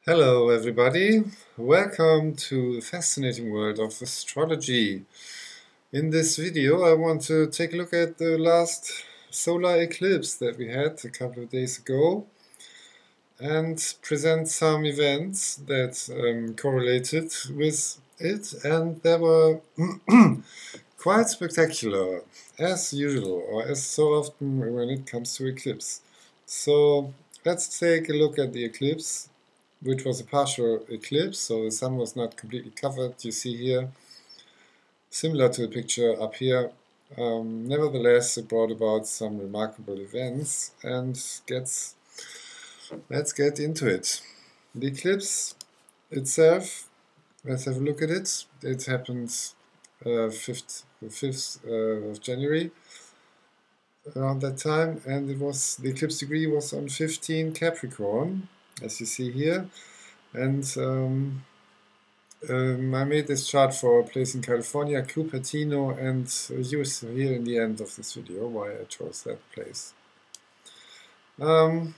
Hello, everybody. Welcome to the fascinating world of astrology. In this video, I want to take a look at the last solar eclipse that we had a couple of days ago and present some events that correlated with it, and they were quite spectacular, as usual, or as so often when it comes to eclipse. So let's take a look at the eclipse, which was a partial eclipse, so the sun was not completely covered, you see here, similar to the picture up here. Nevertheless, it brought about some remarkable events, and let's get into it. The eclipse itself, let's have a look at it. It happened 5th of January, around that time, and the eclipse degree was on 15 Capricorn, as you see here. And I made this chart for a place in California, Cupertino, and use here in the end of this video why I chose that place. To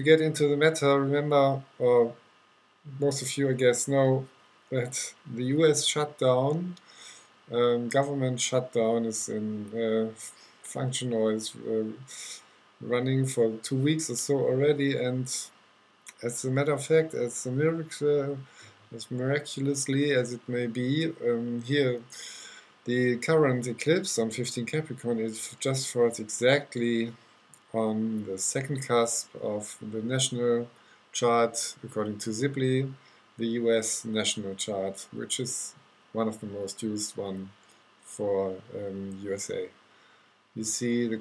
get into the matter, remember, or most of you I guess know, that the US shutdown, government shutdown is in function, or is running for 2 weeks or so already, and as a matter of fact, as a miracle, as miraculously as it may be, here the current eclipse on 15 Capricorn is just falls exactly on the second cusp of the national chart, according to Zibli, the US national chart, which is one of the most used one for USA. You see the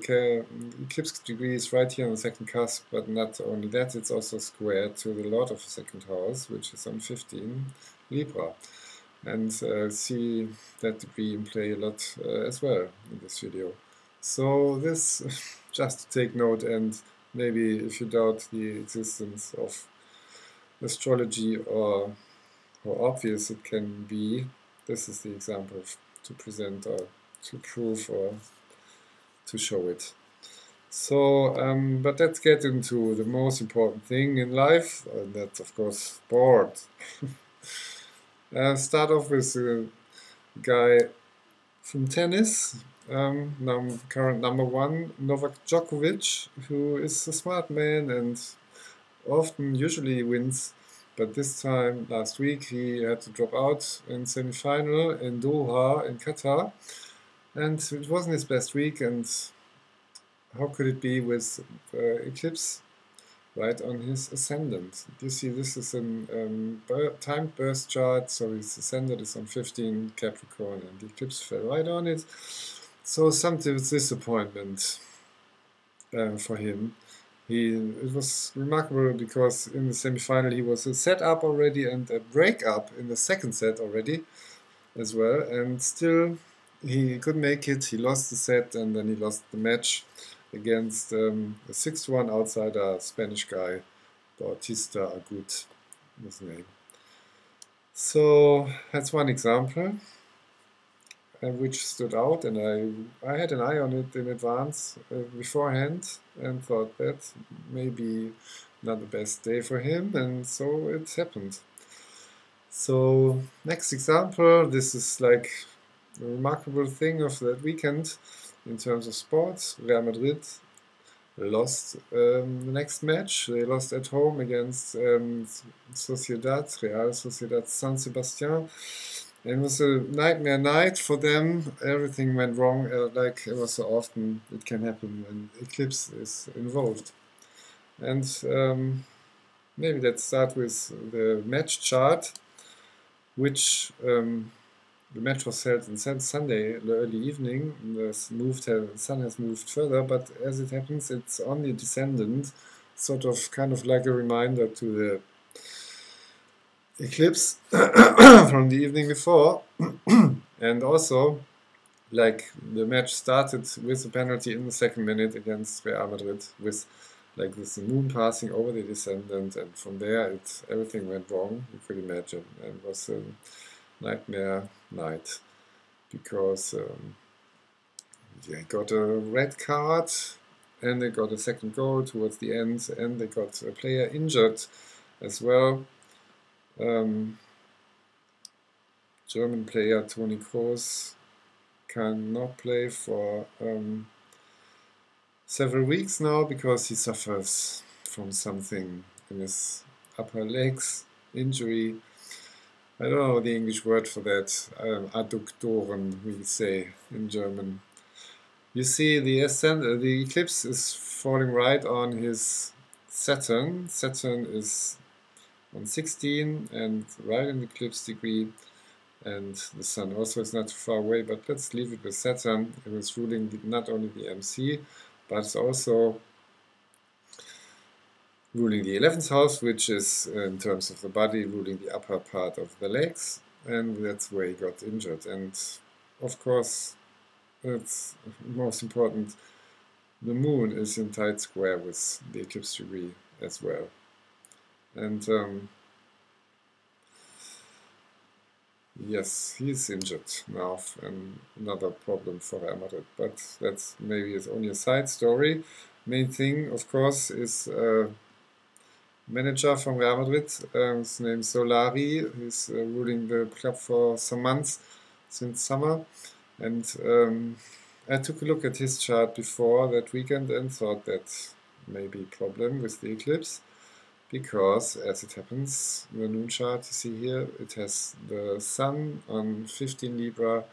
eclipse degree is right here on the second cusp, but not only that, it's also squared to the Lord of the second house, which is on 15 Libra. And see that degree in play a lot as well in this video. So this, just to take note, and maybe if you doubt the existence of astrology or how obvious it can be, this is the example to present or to prove or to show it. So, but let's get into the most important thing in life, and that's of course sport. Start off with a guy from tennis, current number one, Novak Djokovic, who is a smart man and usually wins, but this time, last week, he had to drop out in semi-final in Doha in Qatar, and it wasn't his best week, and how could it be with eclipse right on his ascendant? You see, this is a timed birth chart, so his ascendant is on 15 Capricorn, and the eclipse fell right on it. So some disappointment for him. It was remarkable because in the semi-final he was a set up already and a break up in the second set already as well, and still he couldn't make it. He lost the set, and then he lost the match against a 6-1 outsider Spanish guy, Bautista Agut, his name. So that's one example which stood out, and I had an eye on it in advance beforehand and thought that maybe not the best day for him, and so it happened. So next example, this is like a remarkable thing of that weekend in terms of sports. Real Madrid lost the next match. They lost at home against Real Sociedad San Sebastian. It was a nightmare night for them. Everything went wrong, like it was so often it can happen when eclipse is involved. And maybe let's start with the match chart, which the match was held on Sunday, early evening. The sun has moved further, but as it happens, it's on the descendant, sort of kind of like a reminder to the eclipse from the evening before. And also, like, the match started with a penalty in the second minute against Real Madrid with like this, the moon passing over the descendant, and from there everything went wrong, you could imagine, and it was a nightmare night because they got a red card and they got a second goal towards the end, and they got a player injured as well. German player Toni Kroos cannot play for several weeks now because he suffers from something in his upper legs injury. I don't know the English word for that. Adduktoren, we say in German. You see the eclipse is falling right on his Saturn. Saturn is on 16 and right in the eclipse degree, and the Sun also is not too far away, but let's leave it with Saturn. It was ruling not only the MC, but it's also ruling the 11th house, which is, in terms of the body, ruling the upper part of the legs, and that's where he got injured. And of course, it's most important, the moon is in tight square with the eclipse degree as well. And yes, he's injured now, and another problem for Real Madrid, but that's maybe it's only a side story. Main thing, of course, is manager from Real Madrid. His name is Solari. He's ruling the club for some months since summer. And I took a look at his chart before that weekend and thought that maybe a problem with the eclipse, because as it happens, the noon chart you see here, it has the Sun on 15 Libra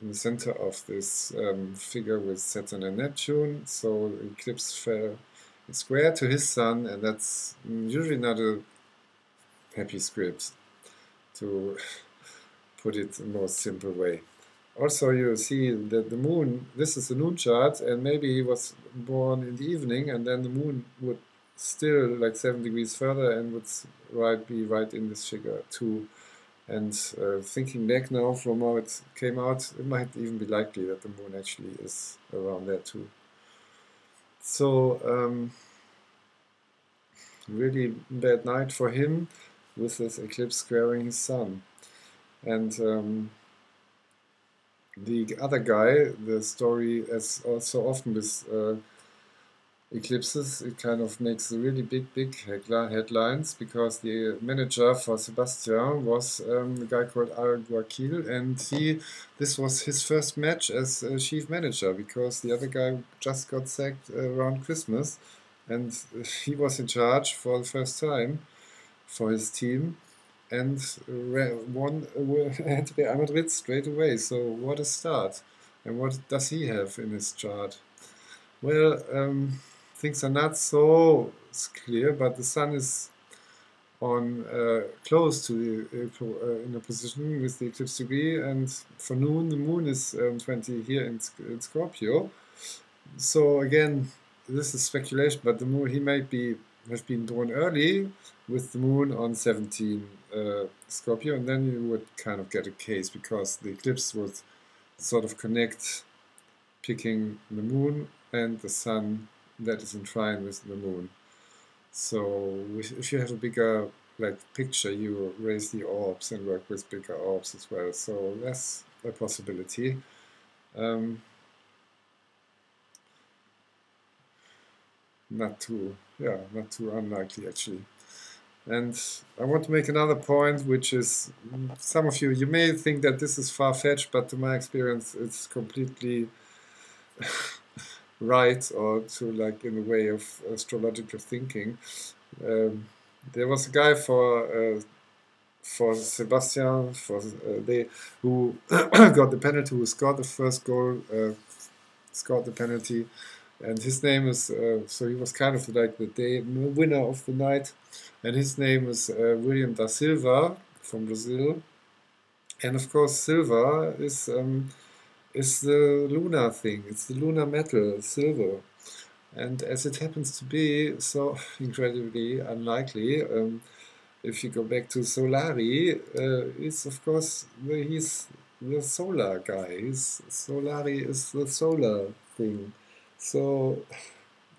in the center of this figure with Saturn and Neptune. So the eclipse fell square to his Sun, and that's usually not a happy script, to put it in the most simple way. Also, you see that the moon, this is the noon chart, and maybe he was born in the evening, and then the moon would still like 7 degrees further and would be right in this figure too. And thinking back now from how it came out, it might even be likely that the moon actually is around there too. So really bad night for him with this eclipse squaring his Sun. And the other guy, the story, as also often with eclipses, it kind of makes really big headlines, because the manager for Sebastian was a guy called Alguacil, and this was his first match as a chief manager, because the other guy just got sacked around Christmas, and he was in charge for the first time for his team, and won at Real Madrid straight away. So what a start! And what does he have in his chart? Well, things are not so clear, but the Sun is on close to the in a position with the eclipse degree, and for noon the moon is 20 here in Scorpio. So again, this is speculation, but the moon, he might have been born early with the moon on 17 Scorpio, and then you would kind of get a case, because the eclipse would sort of connect picking the moon and the Sun that is in trine with the moon. So if you have a bigger picture, you raise the orbs and work with bigger orbs as well. So that's a possibility. Not too unlikely actually. And I want to make another point, which is, some of you may think that this is far-fetched, but to my experience it's completely right, or to in the way of astrological thinking. There was a guy for Sebastian, who got the penalty, who scored the first goal, scored the penalty, and his name is, so he was kind of like the winner of the night, and his name is William da Silva from Brazil. And of course silver is the lunar thing, it's the lunar metal, silver. And as it happens to be so incredibly unlikely, if you go back to Solari, is of course he's the solar guy. Solari is the solar thing. So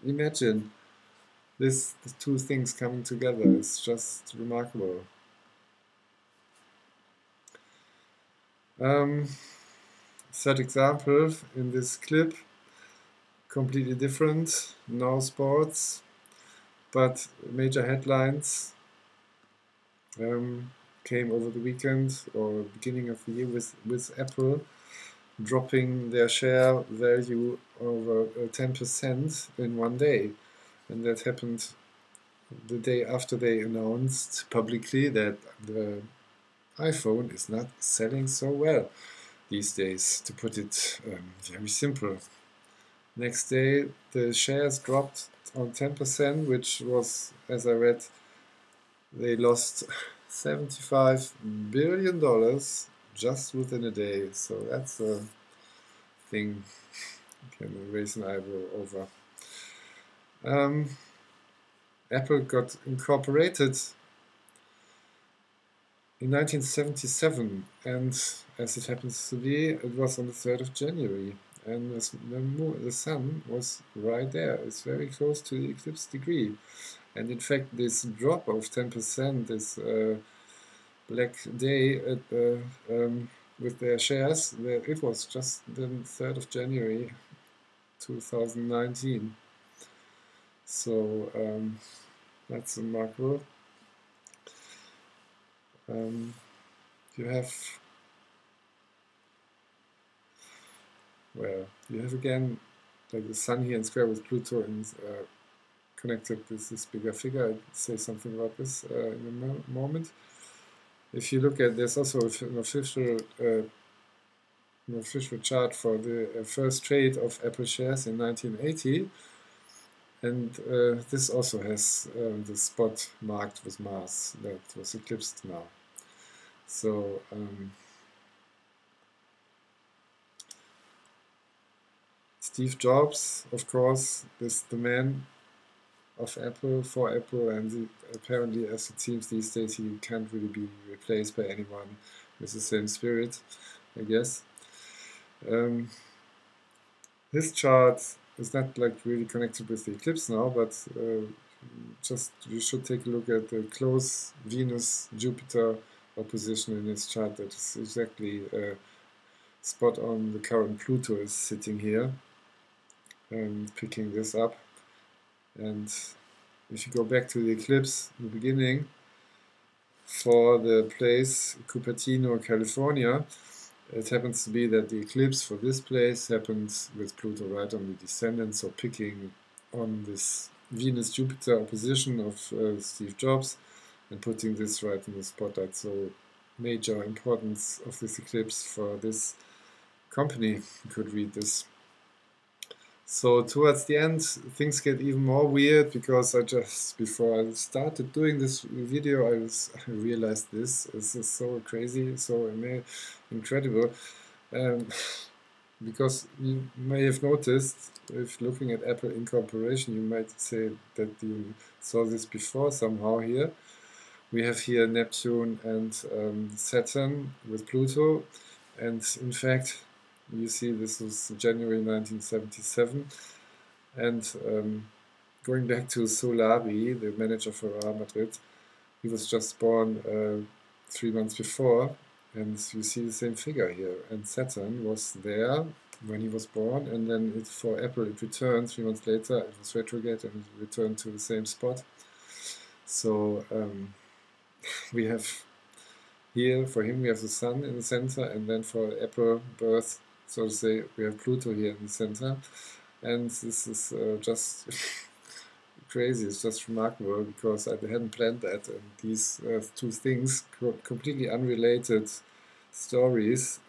imagine the two things coming together. It's just remarkable. Third example in this clip, completely different, no sports, but major headlines. came over the weekend or beginning of the year with Apple dropping their share value over 10% in one day. And that happened the day after they announced publicly that the iPhone is not selling so well these days, to put it very simple. Next day, the shares dropped on 10%, which was, as I read, they lost $75 billion just within a day. So that's a thing you can raise an eyebrow over. Apple got incorporated in 1977, and as it happens to be, it was on the 3rd of January, and the sun was right there. It's very close to the eclipse degree. And in fact, this drop of 10%, this black day with their shares, it was just the 3rd of January 2019. So that's remarkable. You have, well, you have again like the sun here in square with Pluto and connected with this bigger figure. I'll say something about this in a moment. If you look at, there's also an official chart for the first trade of Apple shares in 1980, and this also has the spot marked with Mars that was eclipsed now. So Steve Jobs, of course, is the man of Apple, for Apple, and apparently, as it seems these days, he can't really be replaced by anyone with the same spirit, I guess. This chart is not like really connected with the eclipse now, but just you should take a look at the close Venus-Jupiter opposition in this chart. That is exactly spot on. The current Pluto is sitting here and picking this up. And if you go back to the eclipse in the beginning, for the place Cupertino, California, it happens to be that the eclipse for this place happens with Pluto right on the descendant, so picking on this Venus-Jupiter opposition of Steve Jobs and putting this right in the spotlight. So major importance of this eclipse for this company. You could read this. So towards the end, things get even more weird, because before I started doing this video, I realized this is so crazy, so incredible. Because you may have noticed, if looking at Apple Incorporation, you might say that you saw this before somehow here. We have here Neptune and Saturn with Pluto, and in fact, you see this was January 1977, and going back to Solari, the manager for Real Madrid, he was just born 3 months before, and you see the same figure here. And Saturn was there when he was born, and then for Apple it returned 3 months later. It was retrograde and it returned to the same spot. So we have here, for him, we have the sun in the center, and then for Apple birth, so to say, we have Pluto here in the center. And this is just crazy. It's just remarkable, because I hadn't planned that, and these two things, completely unrelated stories,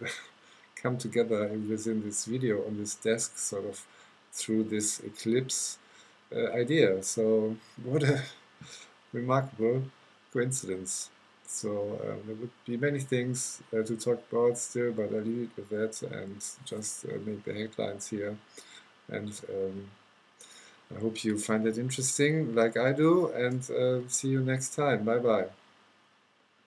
come together within this video on this desk, sort of through this eclipse idea. So what a remarkable coincidence. So there would be many things to talk about still, but I'll leave it with that and just make the headlines here. And I hope you find it interesting, like I do, and see you next time. Bye bye.